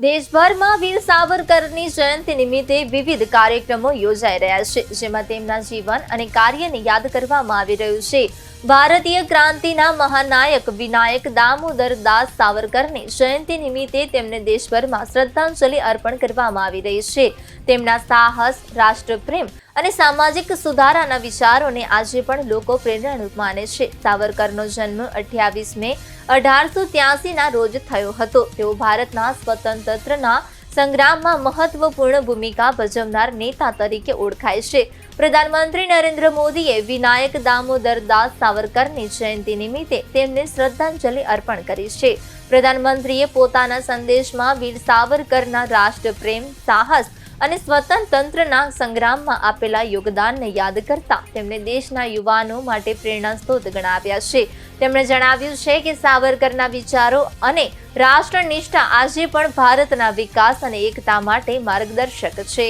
દેશભરમાં વીર સાવરકરની જયંતિ નિમિત્તે વિવિધ કાર્યક્રમો યોજાઈ રહ્યા છે, જેમાં તેમના જીવન અને કાર્યને યાદ કરવામાં આવી રહ્યું છે. ભારતીય ક્રાંતિના મહાનાયક વિનાયક દામોદર દાસ સાવરકરની જયંતિ નિમિત્તે તેમને દેશભરમાં શ્રદ્ધાંજલિ અર્પણ કરવામાં આવી રહી છે. તેમના સાહસ, રાષ્ટ્રપ્રેમ અને સામાજિક સુધારાના વિચારોને આજે પણ લોકો પ્રેરણારૂપ માને છે. સાવરકરનો જન્મ 28 મે 1883ના રોજ થયો હતો. તેઓ ભારતના સ્વતંત્રતાના સંગ્રામમાં મહત્વપૂર્ણ ભૂમિકા ભજવનાર નેતા તરીકે ઓળખાય છે. પ્રધાનમંત્રી નરેન્દ્ર મોદીએ વિનાયક દામોદર દાસ સાવરકરની જયંતિ નિમિત્તે તેમને શ્રદ્ધાંજલિ અર્પણ કરી છે. પ્રધાનમંત્રીએ પોતાના સંદેશમાં વીર સાવરકરના રાષ્ટ્રપ્રેમ, સાહસ અને સ્વતંત્રતાના સંગ્રામમાં આપેલા યોગદાનને યાદ કરતા તેમને દેશના યુવાનો માટે પ્રેરણા સ્ત્રોત ગણાવ્યા છે. તેમણે જણાવ્યું છે કે સાવરકરના વિચારો અને રાષ્ટ્રનિષ્ઠા આજે પણ ભારતના વિકાસ અને એકતા માટે માર્ગદર્શક છે.